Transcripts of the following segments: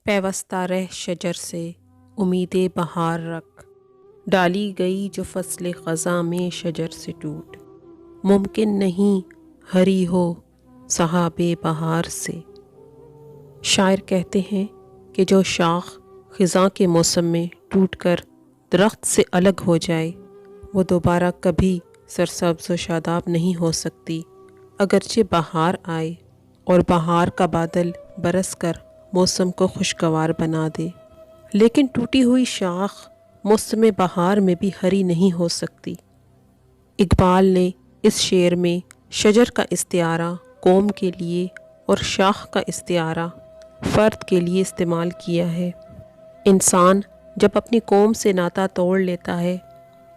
پیوستہ رہ شجر سے امید بہار رکھ، ڈالی گئی جو فصل خزاں میں شجر سے ٹوٹ، ممکن نہیں ہری ہو سحاب بہار سے۔ شاعر کہتے ہیں کہ جو شاخ خزاں کے موسم میں ٹوٹ کر درخت سے الگ ہو جائے وہ دوبارہ کبھی سرسبز و شاداب نہیں ہو سکتی، اگرچہ بہار آئے اور بہار کا بادل برس کر موسم کو خوشگوار بنا دے، لیکن ٹوٹی ہوئی شاخ موسم بہار میں بھی ہری نہیں ہو سکتی۔ اقبال نے اس شعر میں شجر کا استعارہ قوم کے لیے اور شاخ کا استعارہ فرد کے لیے استعمال کیا ہے۔ انسان جب اپنی قوم سے ناطہ توڑ لیتا ہے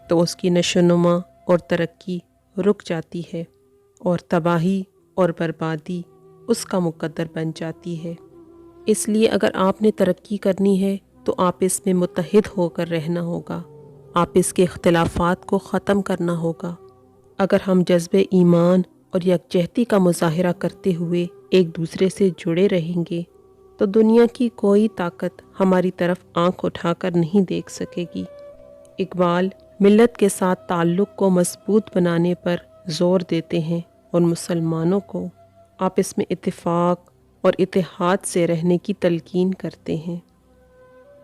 تو اس کی نشو و نما اور ترقی رک جاتی ہے اور تباہی اور بربادی اس کا مقدر بن جاتی ہے۔ اس لیے اگر آپ نے ترقی کرنی ہے تو آپس میں متحد ہو کر رہنا ہوگا، آپس کے اختلافات کو ختم کرنا ہوگا۔ اگر ہم جذبِ ایمان اور یکجہتی کا مظاہرہ کرتے ہوئے ایک دوسرے سے جڑے رہیں گے تو دنیا کی کوئی طاقت ہماری طرف آنکھ اٹھا کر نہیں دیکھ سکے گی۔ اقبال ملت کے ساتھ تعلق کو مضبوط بنانے پر زور دیتے ہیں اور مسلمانوں کو آپس میں اتفاق اور اتحاد سے رہنے کی تلقین کرتے ہیں۔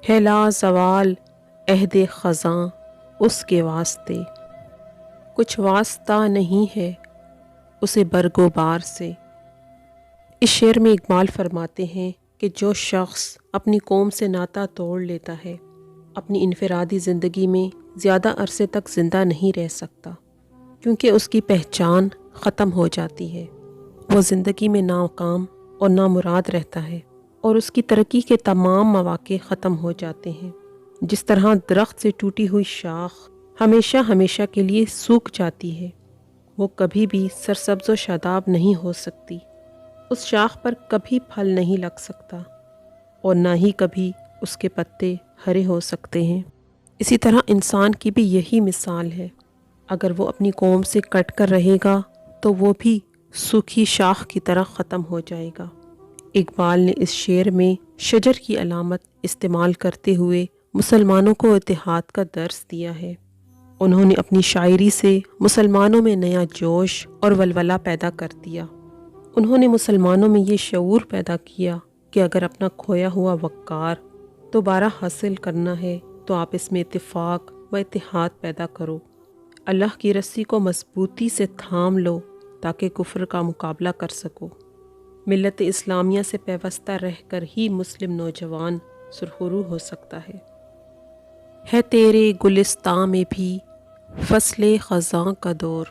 ہے لا زوال عہد خزاں اس کے واسطے، کچھ واسطہ نہیں ہے اسے برگ و بار سے۔ اس شعر میں اقبال فرماتے ہیں کہ جو شخص اپنی قوم سے ناطہ توڑ لیتا ہے اپنی انفرادی زندگی میں زیادہ عرصے تک زندہ نہیں رہ سکتا، کیونکہ اس کی پہچان ختم ہو جاتی ہے، وہ زندگی میں ناکام اور نامراد رہتا ہے اور اس کی ترقی کے تمام مواقع ختم ہو جاتے ہیں۔ جس طرح درخت سے ٹوٹی ہوئی شاخ ہمیشہ ہمیشہ کے لیے سوکھ جاتی ہے، وہ کبھی بھی سرسبز و شاداب نہیں ہو سکتی، اس شاخ پر کبھی پھل نہیں لگ سکتا اور نہ ہی کبھی اس کے پتے ہرے ہو سکتے ہیں۔ اسی طرح انسان کی بھی یہی مثال ہے، اگر وہ اپنی قوم سے کٹ کر رہے گا تو وہ بھی سوکھی شاخ کی طرح ختم ہو جائے گا۔ اقبال نے اس شعر میں شجر کی علامت استعمال کرتے ہوئے مسلمانوں کو اتحاد کا درس دیا ہے۔ انہوں نے اپنی شاعری سے مسلمانوں میں نیا جوش اور ولولہ پیدا کر دیا۔ انہوں نے مسلمانوں میں یہ شعور پیدا کیا کہ اگر اپنا کھویا ہوا وقار دوبارہ حاصل کرنا ہے تو آپ اس میں اتفاق و اتحاد پیدا کرو، اللہ کی رسی کو مضبوطی سے تھام لو تاکہ کفر کا مقابلہ کر سکو۔ ملت اسلامیہ سے پیوستہ رہ کر ہی مسلم نوجوان سرخرو ہو سکتا ہے تیرے گلستاں میں بھی فصل خزاں کا دور،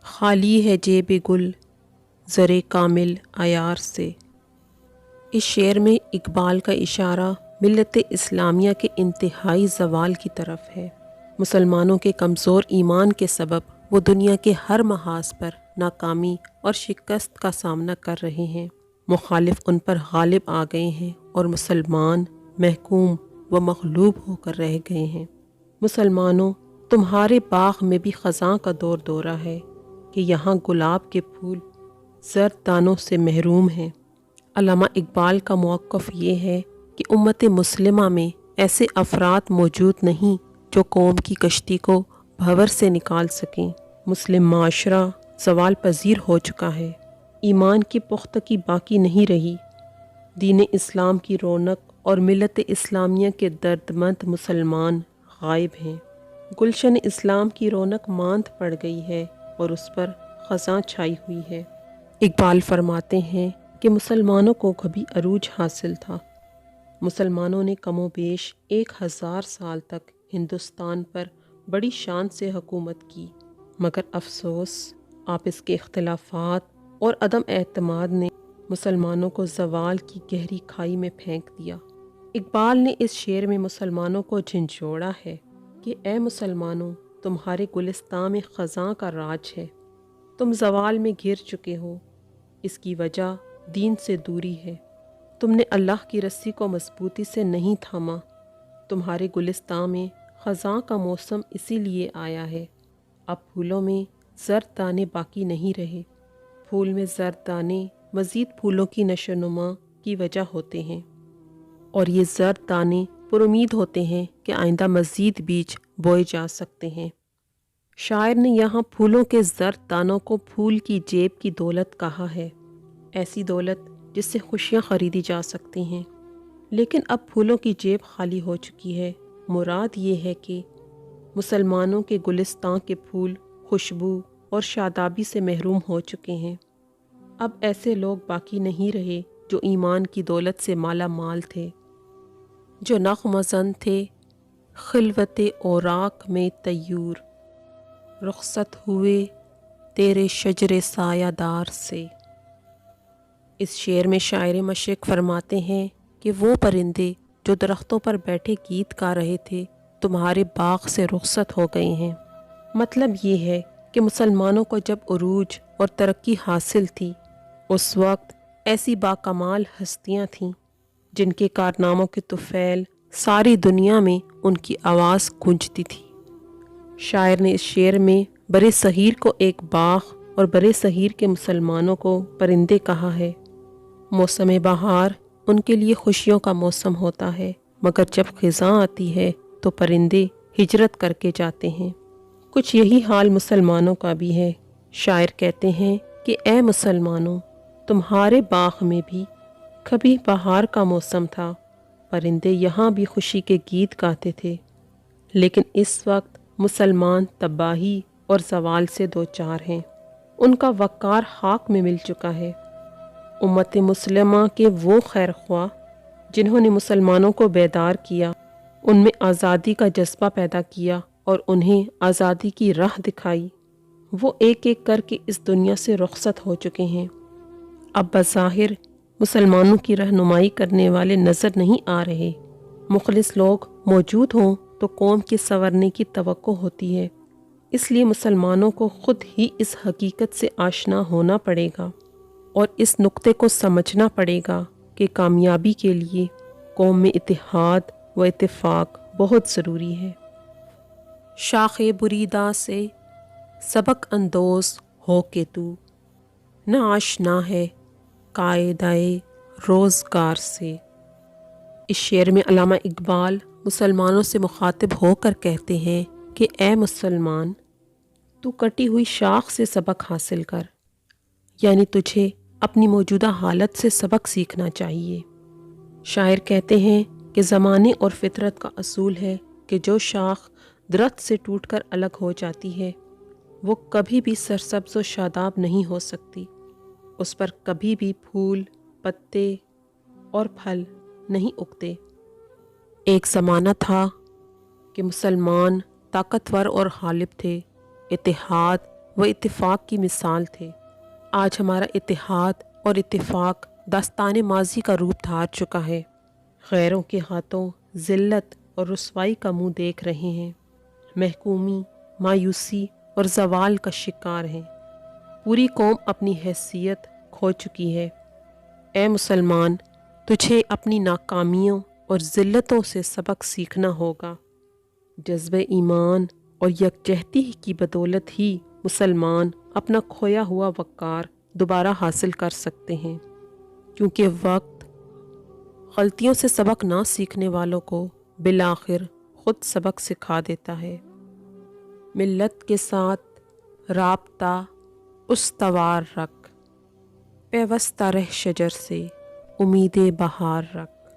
خالی ہے جیب گل زر کامل عیار سے۔ اس شعر میں اقبال کا اشارہ ملت اسلامیہ کے انتہائی زوال کی طرف ہے۔ مسلمانوں کے کمزور ایمان کے سبب وہ دنیا کے ہر محاذ پر ناکامی اور شکست کا سامنا کر رہے ہیں، مخالف ان پر غالب آ گئے ہیں اور مسلمان محکوم و مغلوب ہو کر رہ گئے ہیں۔ مسلمانوں، تمہارے باغ میں بھی خزاں کا دور دورہ ہے کہ یہاں گلاب کے پھول زرد دانوں سے محروم ہیں۔ علامہ اقبال کا موقف یہ ہے کہ امت مسلمہ میں ایسے افراد موجود نہیں جو قوم کی کشتی کو بھنور سے نکال سکیں۔ مسلم معاشرہ زوال پذیر ہو چکا ہے، ایمان کی پختگی باقی نہیں رہی، دین اسلام کی رونق اور ملت اسلامیہ کے دردمند مسلمان غائب ہیں، گلشن اسلام کی رونق ماند پڑ گئی ہے اور اس پر خزاں چھائی ہوئی ہے۔ اقبال فرماتے ہیں کہ مسلمانوں کو کبھی عروج حاصل تھا، مسلمانوں نے کم و بیش 1000 سال تک ہندوستان پر بڑی شان سے حکومت کی، مگر افسوس آپس کے اختلافات اور عدم اعتماد نے مسلمانوں کو زوال کی گہری کھائی میں پھینک دیا۔ اقبال نے اس شعر میں مسلمانوں کو جھنجھوڑا ہے کہ اے مسلمانوں، تمہارے گلستاں میں خزاں کا راج ہے، تم زوال میں گر چکے ہو، اس کی وجہ دین سے دوری ہے، تم نے اللہ کی رسی کو مضبوطی سے نہیں تھاما، تمہارے گلستاں میں خزاں کا موسم اسی لیے آیا ہے، اب پھولوں میں زرد دانے باقی نہیں رہے، پھول میں زرد دانے مزید پھولوں کی نشو و نما کی وجہ ہوتے ہیں۔ اور یہ زرد دانے پر امید ہوتے ہیں کہ آئندہ مزید بیج بوئے جا سکتے ہیں۔ شاعر نے یہاں پھولوں کے زرد دانوں کو پھول کی جیب کی دولت کہا ہے، ایسی دولت جس سے خوشیاں خریدی جا سکتی ہیں۔ لیکن اب پھولوں کی جیب خالی ہو چکی ہے۔ مراد یہ ہے کہ مسلمانوں کے گلستان کے پھول خوشبو اور شادابی سے محروم ہو چکے ہیں۔ اب ایسے لوگ باقی نہیں رہے جو ایمان کی دولت سے مالا مال تھے، جو نغمہ زن تھے خلوت اوراق میں طیور، رخصت ہوئے تیرے شجر سایہ دار سے۔ اس شعر میں شاعر مشرق فرماتے ہیں کہ وہ پرندے جو درختوں پر بیٹھے گیت گا رہے تھے تمہارے باغ سے رخصت ہو گئے ہیں۔ مطلب یہ ہے کہ مسلمانوں کو جب عروج اور ترقی حاصل تھی، اس وقت ایسی باکمال ہستیاں تھیں جن کے کارناموں کے طفیل ساری دنیا میں ان کی آواز گونجتی تھی۔ شاعر نے اس شعر میں برِ صغیر کو ایک باغ اور برِ صغیر کے مسلمانوں کو پرندے کہا ہے۔ موسم بہار ان کے لیے خوشیوں کا موسم ہوتا ہے، مگر جب خزاں آتی ہے تو پرندے ہجرت کر کے جاتے ہیں۔ کچھ یہی حال مسلمانوں کا بھی ہے۔ شاعر کہتے ہیں کہ اے مسلمانوں، تمہارے باغ میں بھی کبھی بہار کا موسم تھا، پرندے یہاں بھی خوشی کے گیت گاتے تھے، لیکن اس وقت مسلمان تباہی اور زوال سے دوچار ہیں۔ ان کا وقار خاک میں مل چکا ہے۔ امت مسلمہ کے وہ خیر خواہ جنہوں نے مسلمانوں کو بیدار کیا، ان میں آزادی کا جذبہ پیدا کیا اور انہیں آزادی کی راہ دکھائی، وہ ایک ایک کر کے اس دنیا سے رخصت ہو چکے ہیں۔ اب بظاہر مسلمانوں کی رہنمائی کرنے والے نظر نہیں آ رہے۔ مخلص لوگ موجود ہوں تو قوم کے سنورنے کی توقع ہوتی ہے، اس لیے مسلمانوں کو خود ہی اس حقیقت سے آشنا ہونا پڑے گا اور اس نقطے کو سمجھنا پڑے گا کہ کامیابی کے لیے قوم میں اتحاد و اتفاق بہت ضروری ہے۔ شاخ بریدہ سے سبق اندوز ہو کے تو نہ آشنا ہے قاعدہ روزگار سے۔ اس شعر میں علامہ اقبال مسلمانوں سے مخاطب ہو کر کہتے ہیں کہ اے مسلمان، تو کٹی ہوئی شاخ سے سبق حاصل کر، یعنی تجھے اپنی موجودہ حالت سے سبق سیکھنا چاہیے۔ شاعر کہتے ہیں کہ زمانے اور فطرت کا اصول ہے کہ جو شاخ درخت سے ٹوٹ کر الگ ہو جاتی ہے وہ کبھی بھی سرسبز و شاداب نہیں ہو سکتی، اس پر کبھی بھی پھول، پتے اور پھل نہیں اگتے۔ ایک زمانہ تھا کہ مسلمان طاقتور اور غالب تھے، اتحاد و اتفاق کی مثال تھے۔ آج ہمارا اتحاد اور اتفاق داستان ماضی کا روپ دھار چکا ہے، غیروں کے ہاتھوں ذلت اور رسوائی کا منہ دیکھ رہے ہیں، محکومی، مایوسی اور زوال کا شکار ہیں۔ پوری قوم اپنی حیثیت کھو چکی ہے۔ اے مسلمان، تجھے اپنی ناکامیوں اور ذلتوں سے سبق سیکھنا ہوگا۔ جذبہ ایمان اور یکجہتی کی بدولت ہی مسلمان اپنا کھویا ہوا وقار دوبارہ حاصل کر سکتے ہیں، کیونکہ وقت غلطیوں سے سبق نہ سیکھنے والوں کو بالآخر خود سبق سکھا دیتا ہے۔ ملت کے ساتھ رابطہ استوار رکھ، پیوستہ رہ شجر سے امید بہار رکھ۔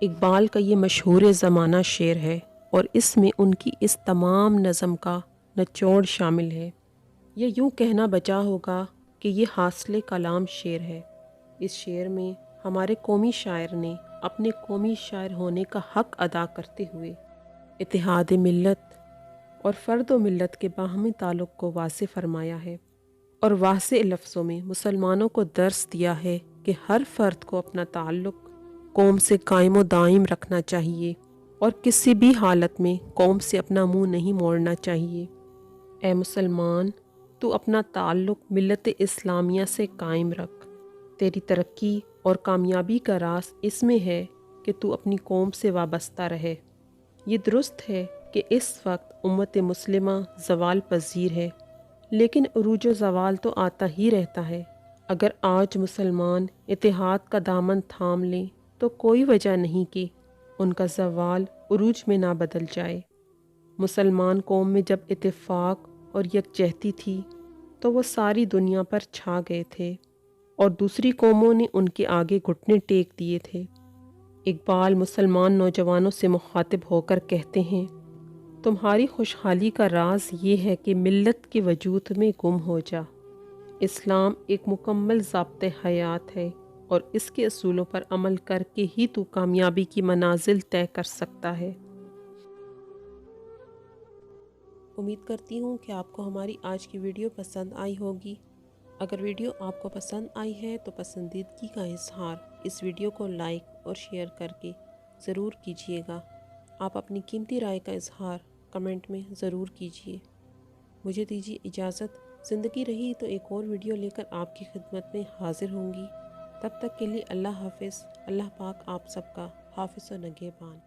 اقبال کا یہ مشہور زمانہ شعر ہے اور اس میں ان کی اس تمام نظم کا نچوڑ شامل ہے۔ یہ یوں کہنا بچا ہوگا کہ یہ حاصل کلام شعر ہے۔ اس شعر میں ہمارے قومی شاعر نے اپنے قومی شاعر ہونے کا حق ادا کرتے ہوئے اتحاد ملت اور فرد و ملت کے باہمی تعلق کو واضح فرمایا ہے، اور واضح لفظوں میں مسلمانوں کو درس دیا ہے کہ ہر فرد کو اپنا تعلق قوم سے قائم و دائم رکھنا چاہیے اور کسی بھی حالت میں قوم سے اپنا منہ نہیں موڑنا چاہیے۔ اے مسلمان، تو اپنا تعلق ملت اسلامیہ سے قائم رکھ۔ تیری ترقی اور کامیابی کا راز اس میں ہے کہ تو اپنی قوم سے وابستہ رہے۔ یہ درست ہے کہ اس وقت امت مسلمہ زوال پذیر ہے، لیکن عروج و زوال تو آتا ہی رہتا ہے۔ اگر آج مسلمان اتحاد کا دامن تھام لیں تو تو کوئی وجہ نہیں کہ ان کا زوال عروج میں نہ بدل جائے۔ مسلمان قوم میں جب اتفاق اور یکجہتی تھی تو وہ ساری دنیا پر چھا گئے تھے اور دوسری قوموں نے ان کے آگے گھٹنے ٹیک دیے تھے۔ اقبال مسلمان نوجوانوں سے مخاطب ہو کر کہتے ہیں، تمہاری خوشحالی کا راز یہ ہے کہ ملت کے وجود میں گم ہو جا۔ اسلام ایک مکمل ضابطۂ حیات ہے اور اس کے اصولوں پر عمل کر کے ہی تو کامیابی کی منازل طے کر سکتا ہے۔ امید کرتی ہوں کہ آپ کو ہماری آج کی ویڈیو پسند آئی ہوگی۔ اگر ویڈیو آپ کو پسند آئی ہے تو پسندیدگی کا اظہار اس ویڈیو کو لائک اور شیئر کر کے ضرور کیجیے گا۔ آپ اپنی قیمتی رائے کا اظہار کمنٹ میں ضرور کیجیے۔ مجھے دیجیے اجازت، زندگی رہی تو ایک اور ویڈیو لے کر آپ کی خدمت میں حاضر ہوں گی۔ تب تک کے لیے اللہ حافظ۔ اللہ پاک آپ سب کا حافظ و نگہبان۔